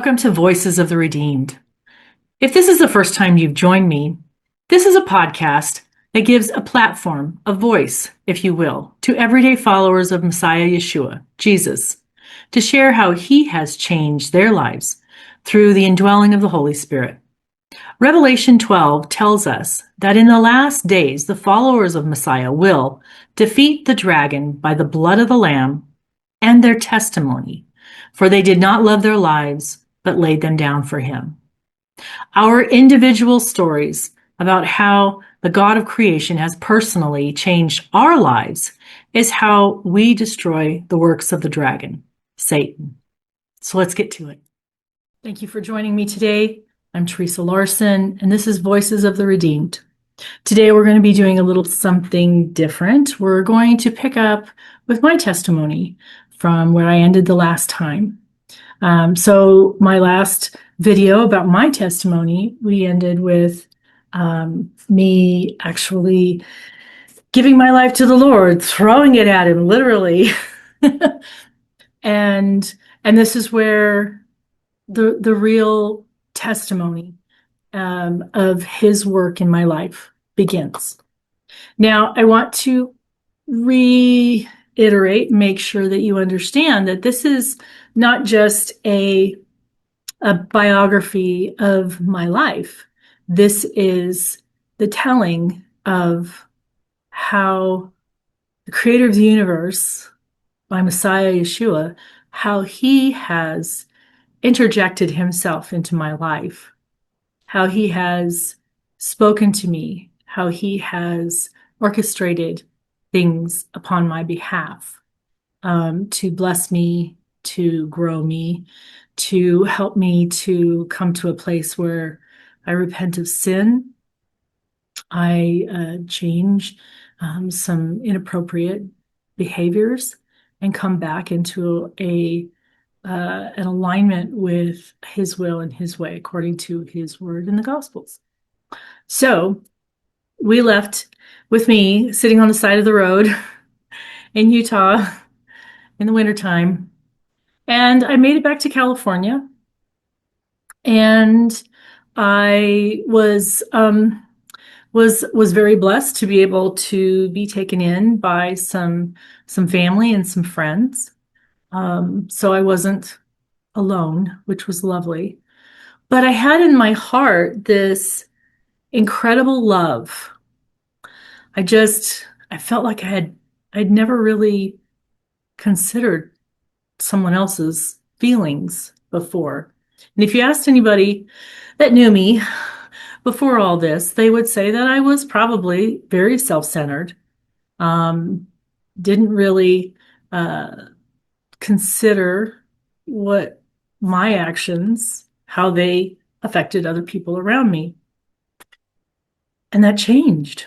Welcome to Voices of the Redeemed. If this is the first time you've joined me, this is a podcast that gives a platform, a voice, if you will, to everyday followers of Messiah Yeshua, Jesus, to share how he has changed their lives through the indwelling of the Holy Spirit. Revelation 12 tells us that in the last days, the followers of Messiah will defeat the dragon by the blood of the Lamb and their testimony, for they did not love their lives, but laid them down for him. Our individual stories about how the God of creation has personally changed our lives is how we destroy the works of the dragon, Satan. So let's get to it. Thank you for joining me today. I'm Teresa Larsen, and this is Voices of the Redeemed. Today we're going to be doing a little something different. We're going to pick up with my testimony from where I ended the last time. So my last video about my testimony, we ended with me actually giving my life to the Lord, throwing it at him, literally. and this is where the real testimony of his work in my life begins. Now, I want to reiterate, make sure that you understand that this is not just a biography of my life. This is the telling of how the creator of the universe, my Messiah Yeshua, how he has interjected himself into my life, how he has spoken to me, how he has orchestrated things upon my behalf, to bless me, to grow me, to help me to come to a place where I repent of sin. I change some inappropriate behaviors and come back into an alignment with his will and his way, according to his word in the Gospels. So we left with me sitting on the side of the road in Utah in the wintertime. And I made it back to California. And I was very blessed to be able to be taken in by some family and some friends. So I wasn't alone, which was lovely. But I had in my heart this incredible love. I felt like I'd never really considered someone else's feelings before. And if you asked anybody that knew me before all this, they would say that I was probably very self-centered, didn't really consider what my actions, how they affected other people around me. And that changed.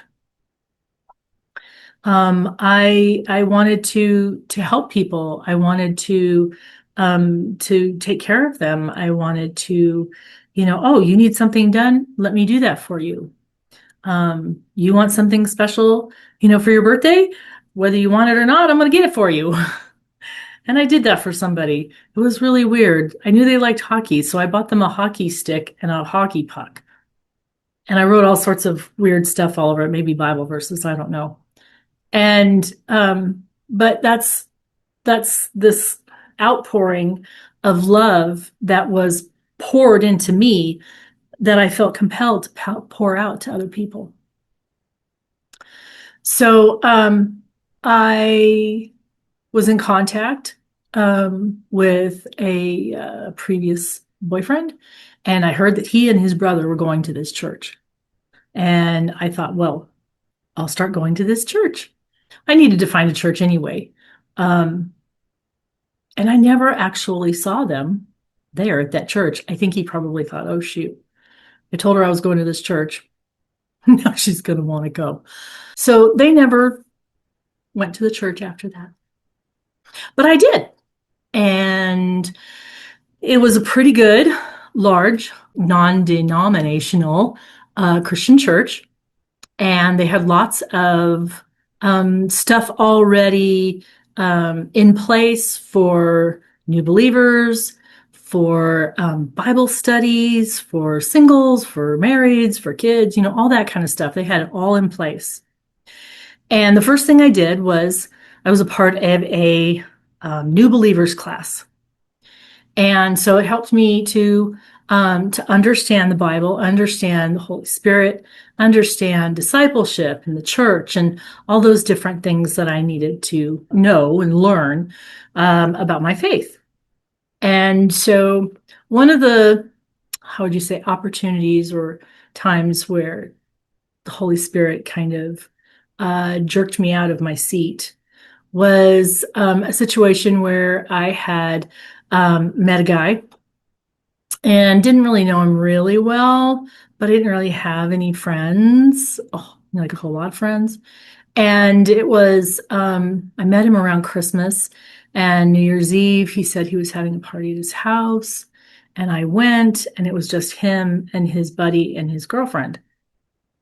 I wanted to help people. I wanted to take care of them. I wanted to, oh, you need something done? Let me do that for you. You want something special, for your birthday? Whether you want it or not, I'm going to get it for you. And I did that for somebody. It was really weird. I knew they liked hockey, so I bought them a hockey stick and a hockey puck. And I wrote all sorts of weird stuff all over it, maybe Bible verses, I don't know. And but that's this outpouring of love that was poured into me that I felt compelled to pour out to other people. So I was in contact with a previous boyfriend, and I heard that he and his brother were going to this church. And I thought, well, I'll start going to this church. I needed to find a church anyway. And I never actually saw them there at that church. I think he probably thought, oh, shoot. I told her I was going to this church. Now she's going to want to go. So they never went to the church after that. But I did. And it was a pretty good, large, non-denominational Christian church. And they had lots of stuff already in place for new believers, for Bible studies, for singles, for marrieds, for kids, all that kind of stuff. They had it all in place. And the first thing I did was I was a part of a new believers class. And so it helped me to understand the Bible, understand the Holy Spirit, understand discipleship in the church, and all those different things that I needed to know and learn about my faith. And so one of the, how would you say, opportunities or times where the Holy Spirit kind of jerked me out of my seat was a situation where I had met a guy and didn't really know him really well, but I didn't really have any friends, like a whole lot of friends. And it was, I met him around Christmas and New Year's Eve. He said he was having a party at his house. And I went, and it was just him and his buddy and his girlfriend.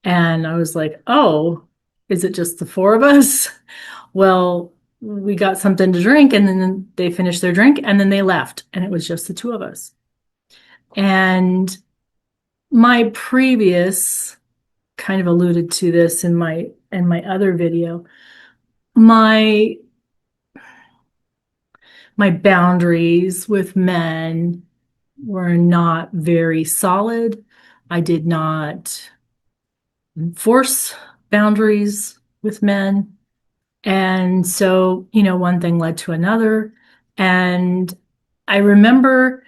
And I was like, oh, is it just the four of us? Well, we got something to drink, and then they finished their drink, and then they left, and it was just the two of us. And my previous kind of alluded to this in my other video. My boundaries with men were not very solid. I did not enforce boundaries with men. And so, one thing led to another. And I remember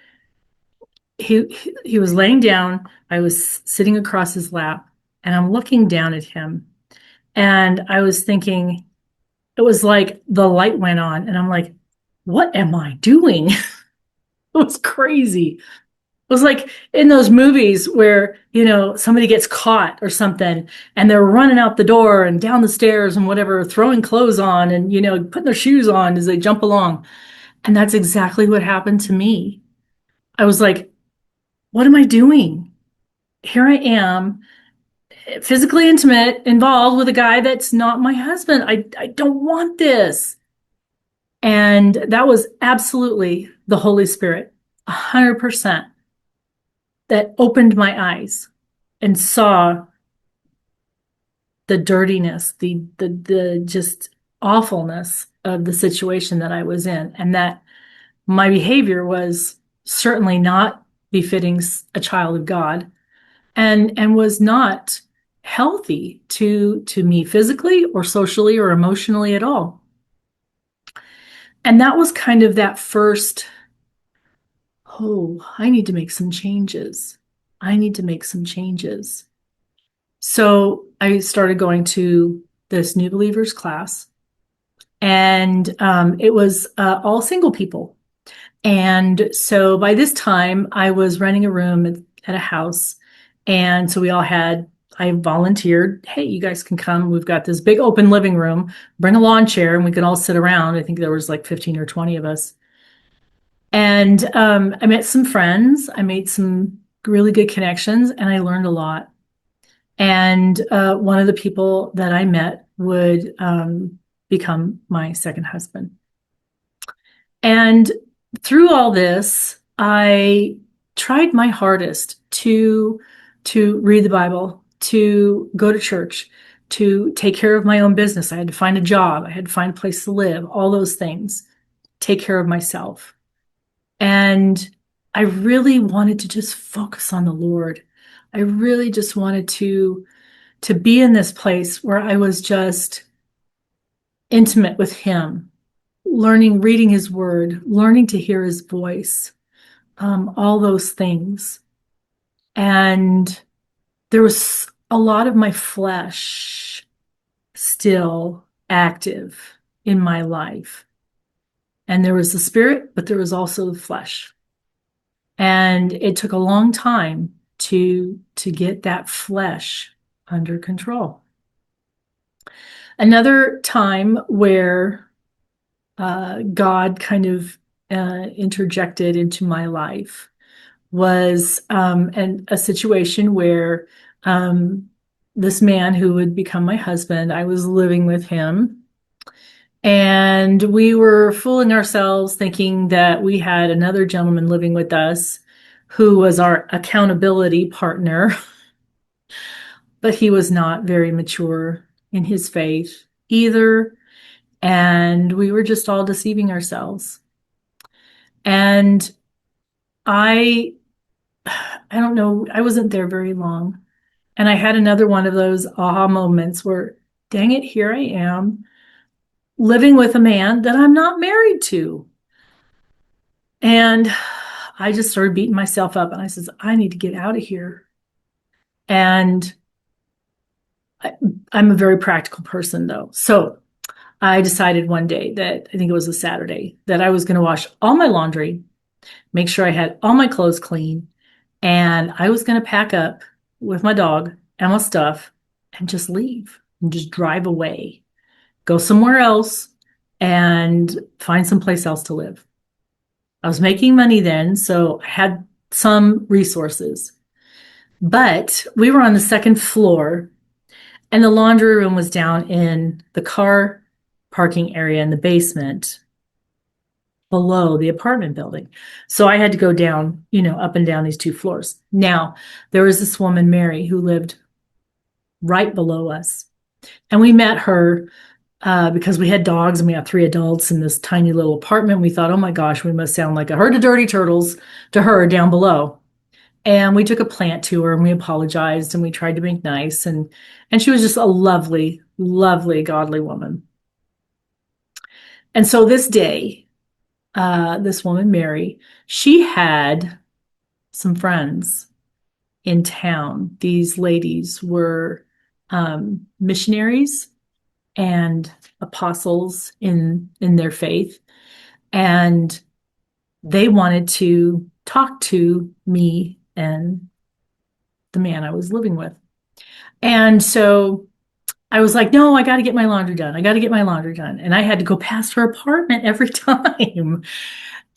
he was laying down. I was sitting across his lap, and I'm looking down at him. And I was thinking, it was like the light went on, and I'm like, what am I doing? It was crazy. It was like in those movies where, somebody gets caught or something, and they're running out the door and down the stairs and whatever, throwing clothes on and, putting their shoes on as they jump along. And that's exactly what happened to me. I was like, what am I doing? Here I am, physically intimate, involved with a guy that's not my husband. I don't want this. And that was absolutely the Holy Spirit, 100%, that opened my eyes and saw the dirtiness, the just awfulness of the situation that I was in, and that my behavior was certainly not befitting a child of God, and was not healthy to me physically or socially or emotionally at all. And that was kind of that first, oh, I need to make some changes. I need to make some changes. So I started going to this new believers class, and it was all single people. And so by this time, I was renting a room at a house. And so I volunteered, hey, you guys can come. We've got this big open living room, bring a lawn chair, and we can all sit around. I think there was like 15 or 20 of us. And I met some friends. I made some really good connections, and I learned a lot. And one of the people that I met would become my second husband. And through all this, I tried my hardest to read the Bible, to go to church, to take care of my own business. I had to find a job. I had to find a place to live, all those things, take care of myself. And I really wanted to just focus on the Lord. I really just wanted to be in this place where I was just intimate with him, learning, reading his word, learning to hear his voice, all those things. And there was a lot of my flesh still active in my life. And there was the spirit, but there was also the flesh. And it took a long time to get that flesh under control. Another time where God kind of interjected into my life was a situation where this man who would become my husband, I was living with him, And we were fooling ourselves thinking that we had another gentleman living with us who was our accountability partner, but he was not very mature in his faith either. And we were just all deceiving ourselves. And I I don't know, I wasn't there very long. And I had another one of those aha moments where, dang it, here I am living with a man that I'm not married to. And I just started beating myself up and I says, I need to get out of here. And I, I'm a very practical person though. So I decided one day that I think it was a Saturday that I was going to wash all my laundry, make sure I had all my clothes clean, and I was going to pack up with my dog and my stuff and just leave and just drive away, go somewhere else and find someplace else to live. I was making money then, so I had some resources. But we were on the second floor, and the laundry room was down in the car parking area in the basement below the apartment building. So I had to go down, up and down these two floors. Now, there was this woman, Mary, who lived right below us. And we met her because we had dogs and we had three adults in this tiny little apartment. We thought, oh my gosh, we must sound like a herd of dirty turtles to her down below. And we took a plant to her and we apologized and we tried to make nice. And she was just a lovely, lovely, godly woman. And so this day, this woman, Mary, she had some friends in town. These ladies were missionaries and apostles in their faith, and they wanted to talk to me and the man I was living with. And so I was like, no, I got to get my laundry done. I got to get my laundry done. And I had to go past her apartment every time.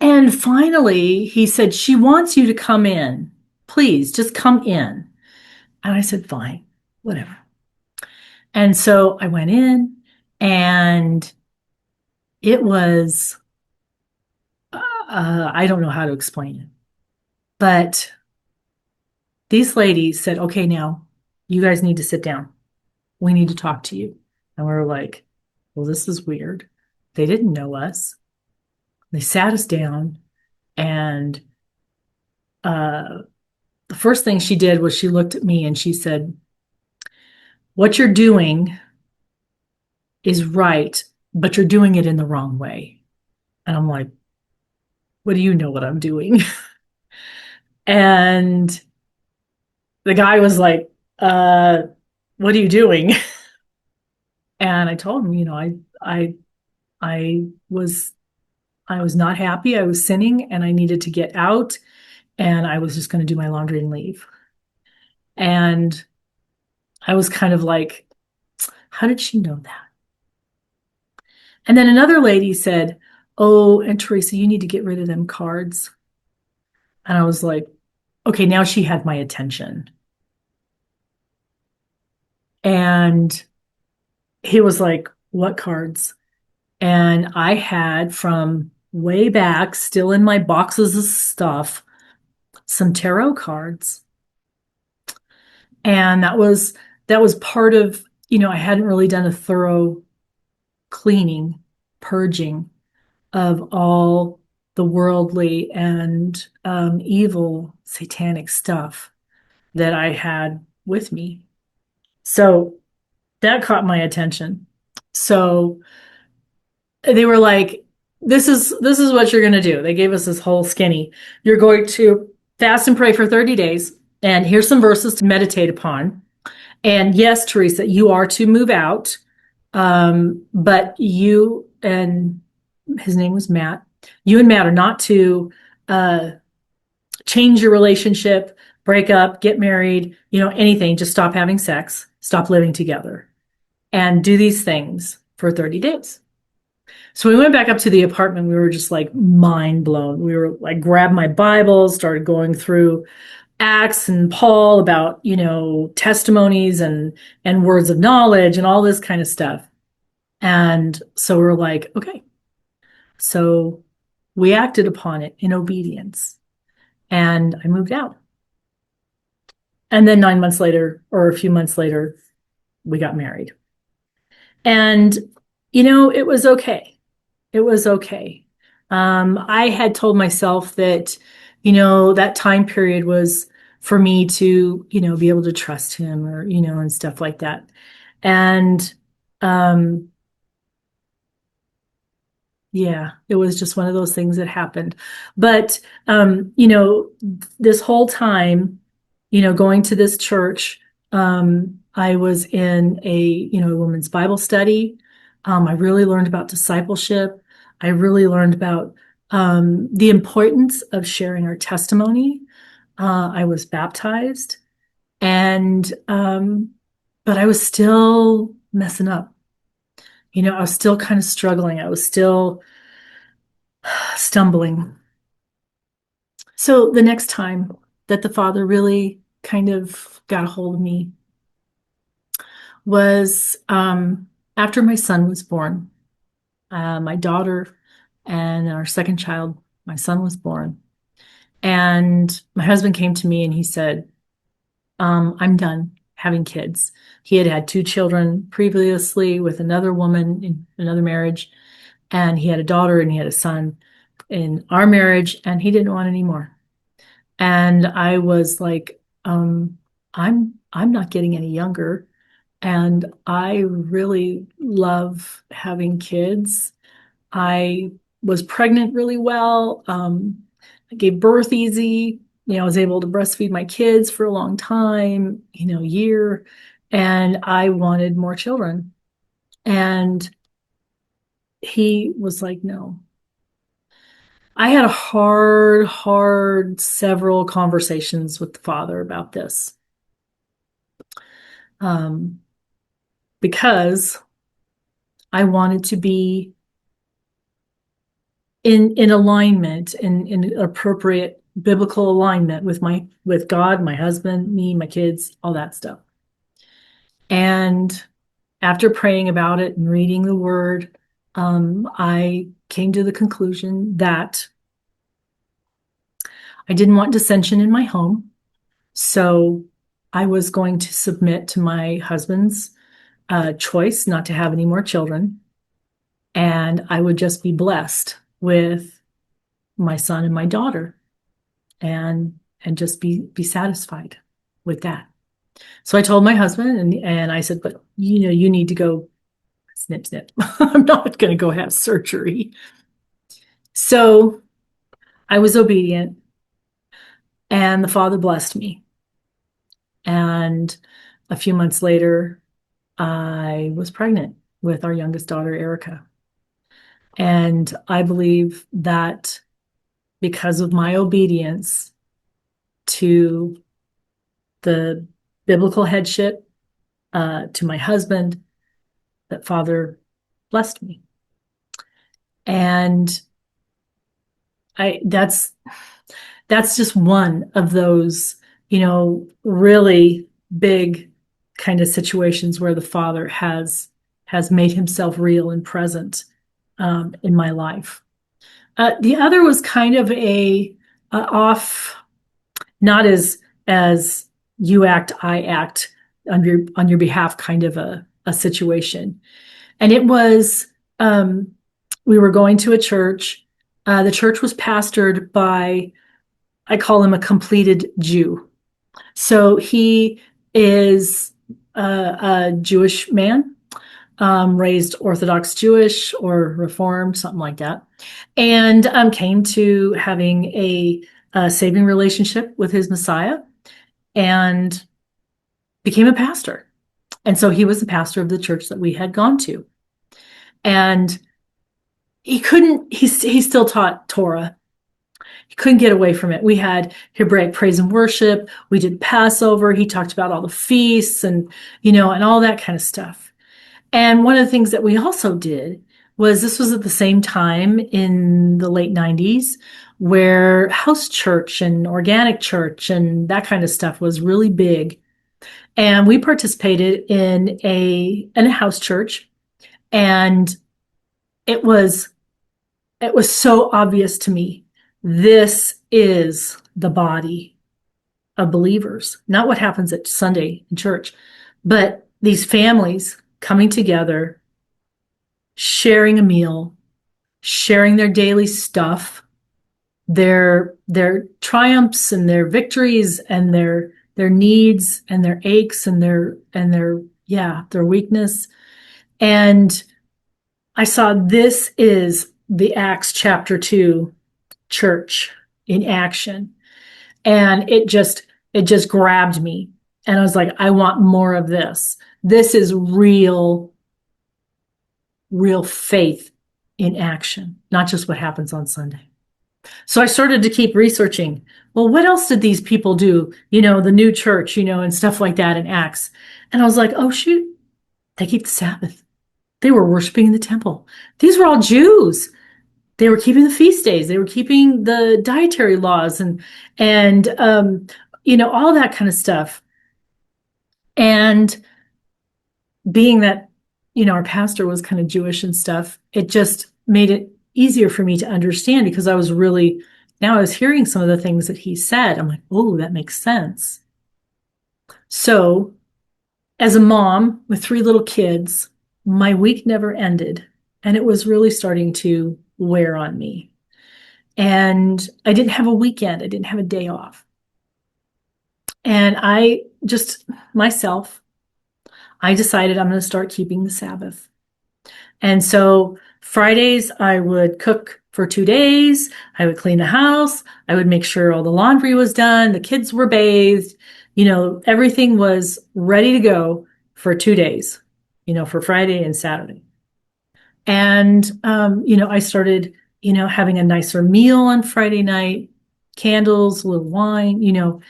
And finally, he said, she wants you to come in. Please, just come in. And I said, fine, whatever. And so I went in, and it was, I don't know how to explain it, but these ladies said, okay, now you guys need to sit down. We need to talk to you. And we were like, well, this is weird. They didn't know us. They sat us down, and the first thing she did was she looked at me and she said, what you're doing is right, but you're doing it in the wrong way. And I'm like, what do you know what I'm doing? And the guy was like, what are you doing? And I told him, I I was I was not happy. I was sinning and I needed to get out, and I was just going to do my laundry and leave. And I was kind of like, how did she know that? And then another lady said, oh, and Teresa, you need to get rid of them cards. And I was like, okay, now she had my attention. And he was like, what cards? And I had from way back, still in my boxes of stuff, some tarot cards. And that was part of, I hadn't really done a thorough cleaning, purging of all the worldly and evil satanic stuff that I had with me. So that caught my attention. So they were like, this is what you're going to do. They gave us this whole skinny. You're going to fast and pray for 30 days. And here's some verses to meditate upon. And yes, Teresa, you are to move out. But you and his name was Matt. You and Matt are not to change your relationship, break up, get married, anything. Just stop having sex, stop living together, and do these things for 30 days. So we went back up to the apartment. We were just like mind blown. We were like, grabbed my Bible, started going through Acts and Paul about, testimonies and words of knowledge and all this kind of stuff. And so we're like, okay. So we acted upon it in obedience, and I moved out. And then 9 months later, or a few months later, we got married. And, it was okay. It was okay. I had told myself that, that time period was for me to, be able to trust him, or, and stuff like that. And, um, yeah, it was just one of those things that happened. But, this whole time, going to this church, I was in a women's Bible study. I really learned about discipleship. I really learned about the importance of sharing our testimony. I was baptized, and but I was still messing up. I was still kind of struggling. I was still stumbling. So the next time that the Father really kind of got a hold of me was after my son was born. My daughter and our second child, my son, was born. And my husband came to me and he said, I'm done having kids. He had had two children previously with another woman in another marriage, and he had a daughter and he had a son in our marriage, and he didn't want any more. And I was like, I'm not getting any younger, and I really love having kids. I was pregnant really well. I gave birth easy. I was able to breastfeed my kids for a long time, year, and I wanted more children. And he was like, no. I had a hard several conversations with the Father about this. Um, because I wanted to be in alignment, in appropriate biblical alignment with God, my husband, me, my kids, all that stuff. And after praying about it and reading the word, I came to the conclusion that I didn't want dissension in my home. So I was going to submit to my husband's choice not to have any more children. And I would just be blessed with my son and my daughter, and just be satisfied with that. So I told my husband, and I said, but you need to go snip snip. I'm not going to go have surgery. So I was obedient, and the Father blessed me. And a few months later, I was pregnant with our youngest daughter, Erica. And I believe that because of my obedience to the biblical headship, to my husband, that Father blessed me. And that's just one of those, really big kind of situations where the Father has made himself real and present in my life. The other was kind of a off, not as you act, I act on your behalf kind of a situation. And it was, we were going to a church. The church was pastored by, I call him a completed Jew. So he is a Jewish man, raised Orthodox Jewish or Reformed, something like that, and came to having a saving relationship with his Messiah and became a pastor. And so he was the pastor of the church that we had gone to. And he still taught Torah. He couldn't get away from it. We had Hebraic praise and worship. We did Passover. He talked about all the feasts and all that kind of stuff. And one of the things that we also did was, this was at the same time in the late 90s, where house church and organic church and that kind of stuff was really big. And we participated in a house church. And it was it was so obvious to me. This is the body of believers, not what happens at Sunday in church, but these families coming together, sharing a meal, sharing their daily stuff, their triumphs and their victories and their needs and their aches and their weakness. And I saw this is the Acts chapter 2 church in action. And it just grabbed me. And I was like, I want more of this. This is real faith in action, not just what happens on Sunday. So I started to keep researching. Well, what else did these people do? The new church, and stuff like that in Acts. And I was like, oh, shoot, they keep the Sabbath. They were worshiping in the temple. These were all Jews. They were keeping the feast days. They were keeping the dietary laws and all that kind of stuff. And being that, our pastor was kind of Jewish and stuff, it just made it easier for me to understand because I was hearing some of the things that he said. I'm like, oh, that makes sense. So as a mom with 3 little kids, my week never ended. And it was really starting to wear on me. And I didn't have a weekend. I didn't have a day off. And I decided I'm going to start keeping the Sabbath. And so Fridays, I would cook for 2 days. I would clean the house. I would make sure all the laundry was done. The kids were bathed. Everything was ready to go for 2 days, for Friday and Saturday. And, I started, having a nicer meal on Friday night, candles, a little wine.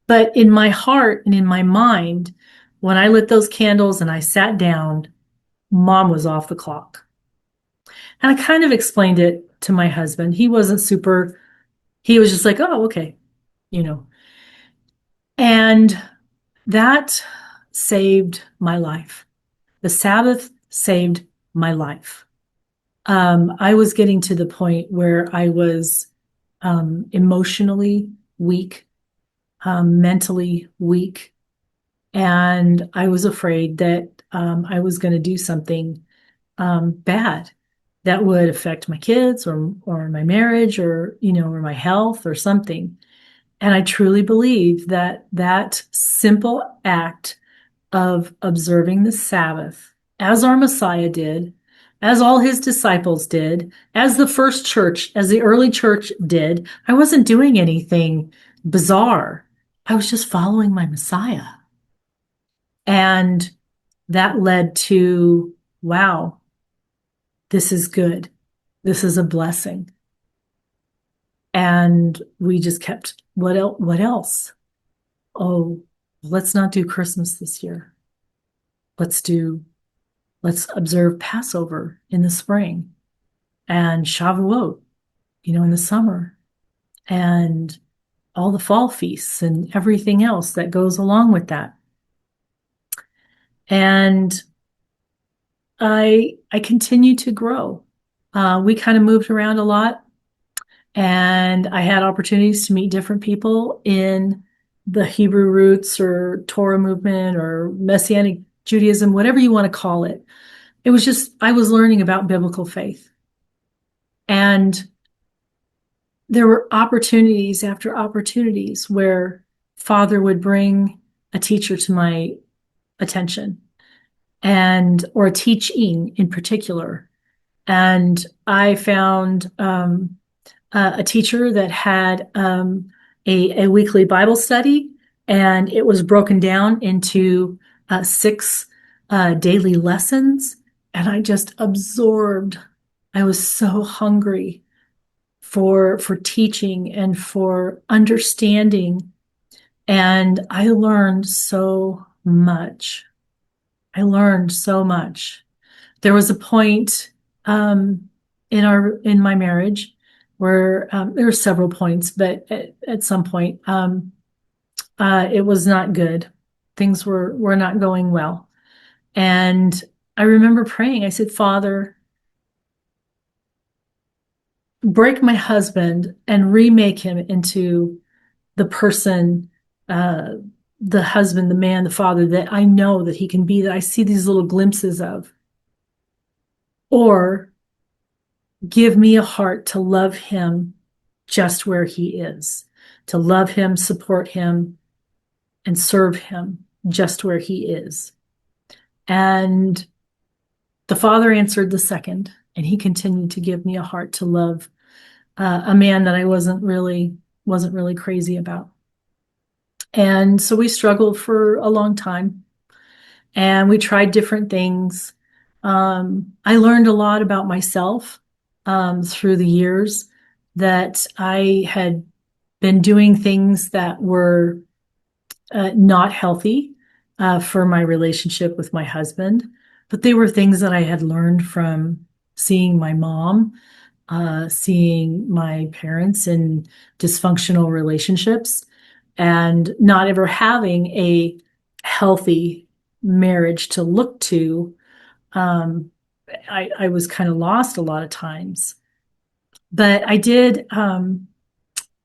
But in my heart and in my mind, when I lit those candles and I sat down, Mom was off the clock. And I kind of explained it to my husband. He was just like, oh, okay, And that saved my life. The Sabbath saved my life. I was getting to the point where I was emotionally weak, mentally weak, and I was afraid that I was going to do something bad that would affect my kids or my marriage or my health or something. And I truly believe that simple act of observing the Sabbath, as our Messiah did, as all his disciples did, as the early church did, I wasn't doing anything bizarre. I was just following my Messiah. And that led to, wow, this is good. This is a blessing. And we just kept, what else? Oh, let's not do Christmas this year. Let's observe Passover in the spring and Shavuot, in the summer, and all the fall feasts and everything else that goes along with that. And I continue to grow. We kind of moved around a lot, and I had opportunities to meet different people in the Hebrew roots or Torah movement or Messianic Judaism, whatever you want to call it. It was just, I was learning about biblical faith. And there were opportunities after opportunities where Father would bring a teacher to my attention or a teaching in particular. And I found a teacher that had a weekly Bible study, and it was broken down into 6 daily lessons. And I just absorbed. I was so hungry for teaching and for understanding. And I learned so much. There was a point in my marriage where there were several points, but at some point it was not good. Things were not going well. And I remember praying. I said, Father, break my husband and remake him into the person, uh, the husband, the man, the father that I know that he can be, that I see these little glimpses of. Or give me a heart to love him just where he is, to love him, support him, and serve him just where he is. And the Father answered the second, and he continued to give me a heart to love a man that I wasn't really crazy about. And so we struggled for a long time, and we tried different things. I learned a lot about myself through the years, that I had been doing things that were not healthy for my relationship with my husband, but they were things that I had learned from seeing my mom, seeing my parents in dysfunctional relationships, and not ever having a healthy marriage to look to. Um, I was kind of lost a lot of times, but I did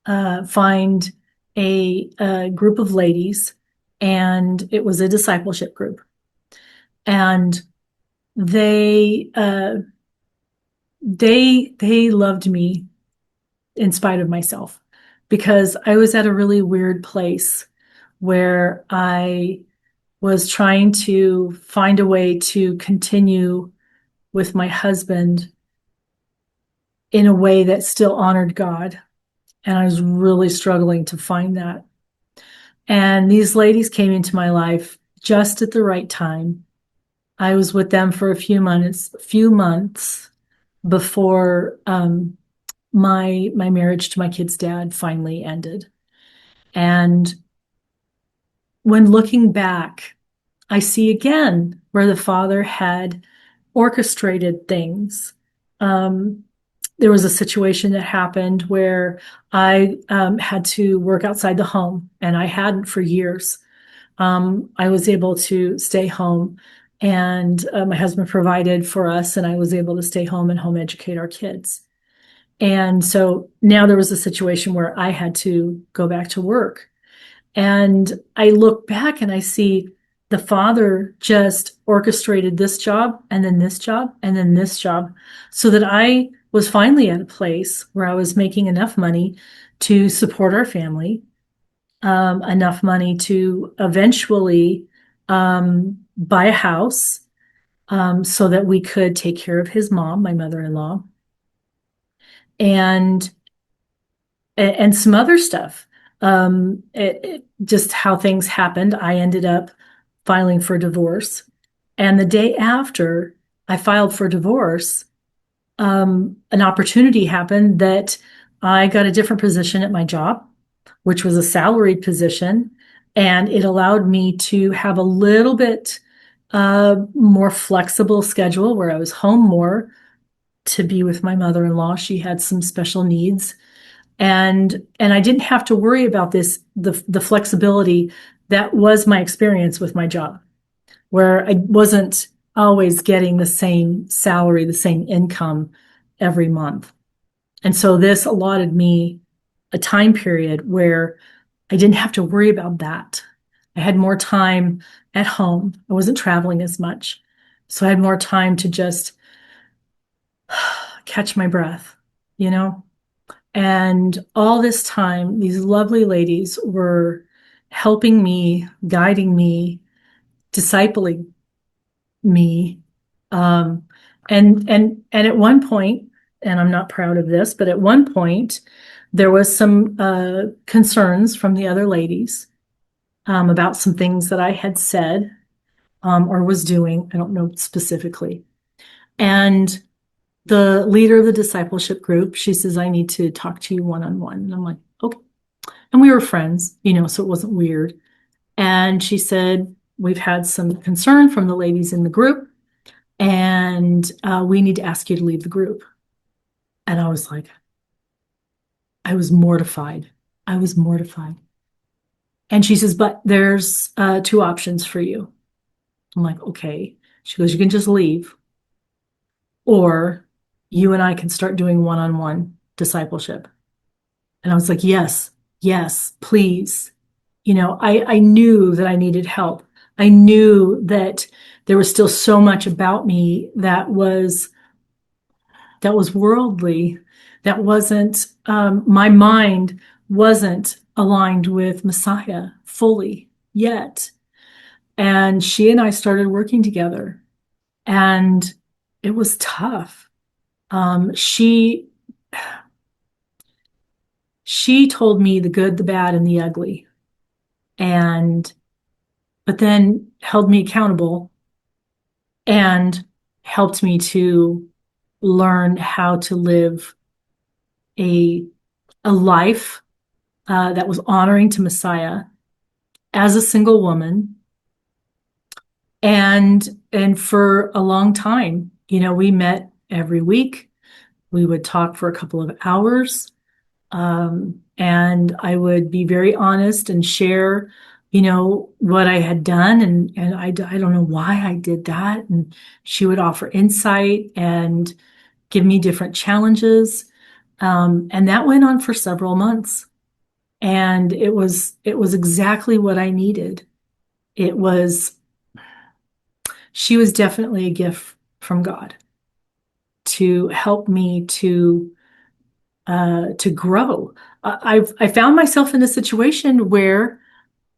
find a group of ladies, and it was a discipleship group, and they they loved me in spite of myself, because I was at a really weird place where I was trying to find a way to continue with my husband in a way that still honored God. And I was really struggling to find that. And these ladies came into my life just at the right time. I was with them for a few months before my marriage to my kid's dad finally ended. And when looking back, I see again where the Father had orchestrated things. Um, there was a situation that happened where I had to work outside the home, and I hadn't for years. I was able to stay home, and my husband provided for us, and I was able to stay home and home educate our kids. And so now there was a situation where I had to go back to work. And I look back and I see the Father just orchestrated this job and then this job and then this job, so that I was finally at a place where I was making enough money to support our family, enough money to eventually buy a house, so that we could take care of his mom, my mother-in-law, and and some other stuff. Just how things happened, I ended up filing for divorce. And the day after I filed for divorce, an opportunity happened that I got a different position at my job, which was a salaried position. And it allowed me to have a little bit more flexible schedule, where I was home more to be with my mother-in-law. She had some special needs, and I didn't have to worry about the flexibility that was my experience with my job, where I wasn't always getting the same salary, the same income every month. And so this allotted me a time period where I didn't have to worry about that. I had more time at home. I wasn't traveling as much. So I had more time to just catch my breath, you know? And all this time, these lovely ladies were helping me, guiding me, discipling me. Um, and at one point, and I'm not proud of this, but at one point, there was some concerns from the other ladies about some things that I had said or was doing. I don't know specifically. And the leader of the discipleship group, she says, I need to talk to you one-on-one. And I'm like, okay. And we were friends, so it wasn't weird. And she said, we've had some concern from the ladies in the group, and we need to ask you to leave the group. And I was like, I was mortified. I was mortified. And she says, but there's two options for you. I'm like, okay. She goes, you can just leave, or you and I can start doing one-on-one discipleship. And I was like, yes, yes, please. I knew that I needed help. I knew that there was still so much about me that was worldly, that wasn't, my mind wasn't aligned with Messiah fully yet. And she and I started working together, and it was tough. She told me the good, the bad, and the ugly, and but then held me accountable and helped me to learn how to live a life that was honoring to Messiah as a single woman. And for a long time, we met every week. We would talk for a couple of hours. And I would be very honest and share, what I had done. And I don't know why I did that. And she would offer insight and give me different challenges. And that went on for several months. And it was exactly what I needed. It was, she was definitely a gift from God to help me to grow. I found myself in a situation where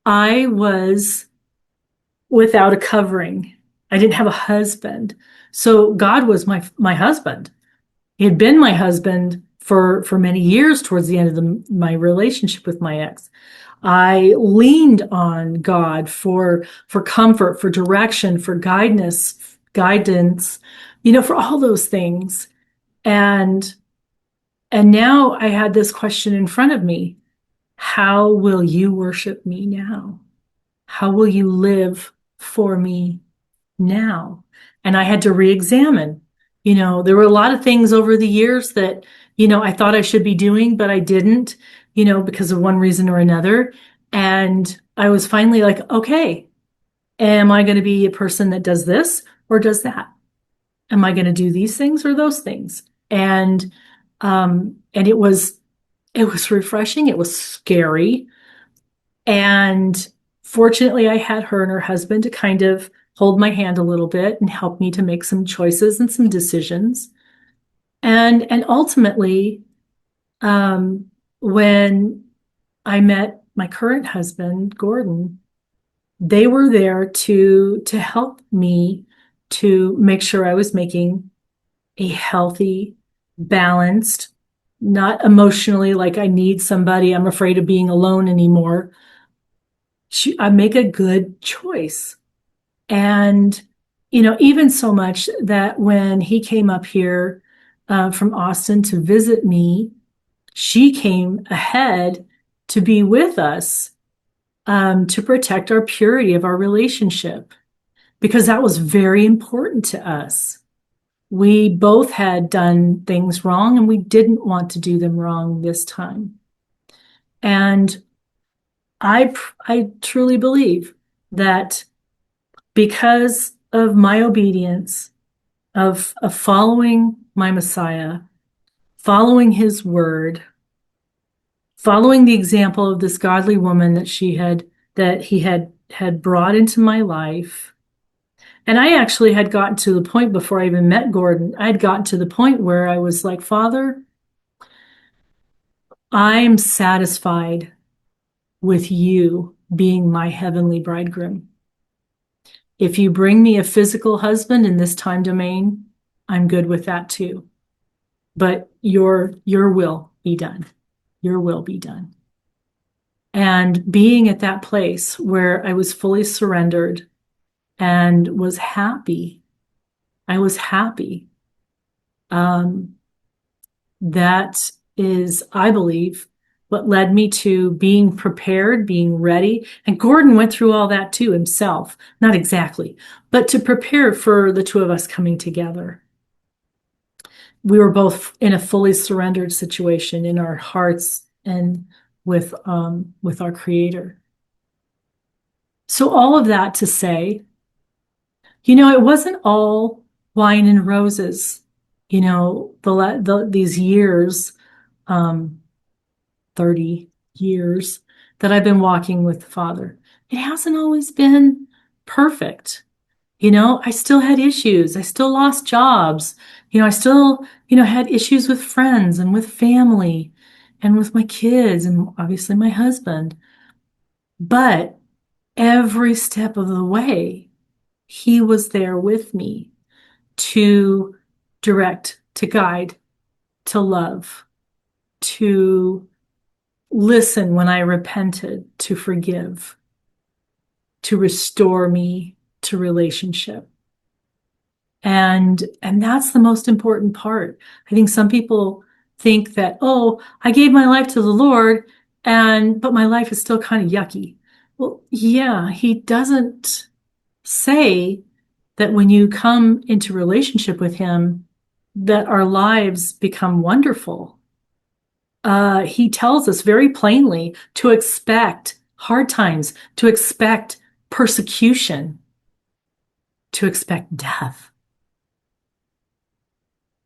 I was without a covering. I didn't have a husband. So God was my husband. He had been my husband for many years towards the end of my relationship with my ex. I leaned on God for comfort, for direction, for guidance, for all those things. And and now I had this question in front of me. How will you worship me now? How will you live for me now? And I had to re-examine. There were a lot of things over the years that, I thought I should be doing, but I didn't, because of one reason or another. And I was finally like, okay, am I going to be a person that does this or does that? Am I going to do these things or those things? And it was refreshing. It was scary. And fortunately, I had her and her husband to kind of hold my hand a little bit and help me to make some choices and some decisions. And ultimately, um, when I met my current husband, Gordon, they were there to help me to make sure I was making a healthy, balanced, not emotionally like I need somebody, I'm afraid of being alone anymore. I make a good choice. And, even so much that when he came up here from Austin to visit me, she came ahead to be with us, to protect our purity of our relationship, because that was very important to us. We both had done things wrong and we didn't want to do them wrong this time. And I truly believe that because of my obedience of following my Messiah, following his word, following the example of this godly woman that he had brought into my life. And I actually had gotten to the point before I even met Gordon, I had gotten to the point where I was like, Father, I'm satisfied with you being my heavenly bridegroom. If you bring me a physical husband in this time domain, I'm good with that too. But your will be done. Your will be done. And being at that place where I was fully surrendered and was happy, I was happy. That is, I believe, what led me to being prepared, being ready. And Gordon went through all that too himself, not exactly, but to prepare for the two of us coming together. We were both in a fully surrendered situation in our hearts and with our Creator. So all of that to say, It wasn't all wine and roses. These years, um, 30 years that I've been walking with the Father, it hasn't always been perfect. I still had issues. I still lost jobs. I still, had issues with friends and with family and with my kids and obviously my husband. But every step of the way, he was there with me to direct, to guide, to love, to listen when I repented, to forgive, to restore me to relationship. And that's the most important part. I think some people think that, oh, I gave my life to the Lord, but my life is still kind of yucky. Well, yeah, he doesn't say that when you come into relationship with him, that our lives become wonderful. He tells us very plainly to expect hard times, to expect persecution, to expect death.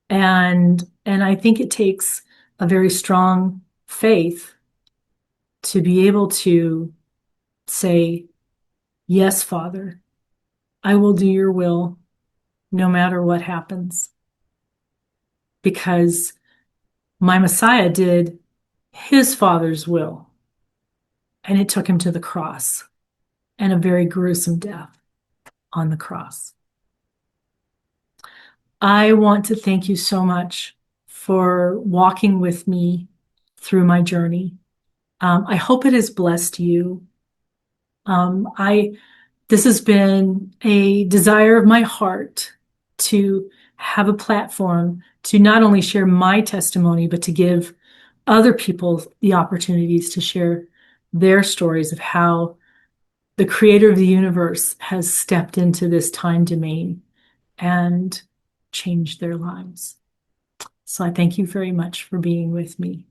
And I think it takes a very strong faith to be able to say, yes, Father, I will do your will no matter what happens. Because my Messiah did his Father's will, and it took him to the cross and a very gruesome death on the cross. I want to thank you so much for walking with me through my journey. I hope it has blessed you. I This has been a desire of my heart to have a platform to not only share my testimony, but to give other people the opportunities to share their stories of how the creator of the universe has stepped into this time domain and changed their lives. So I thank you very much for being with me.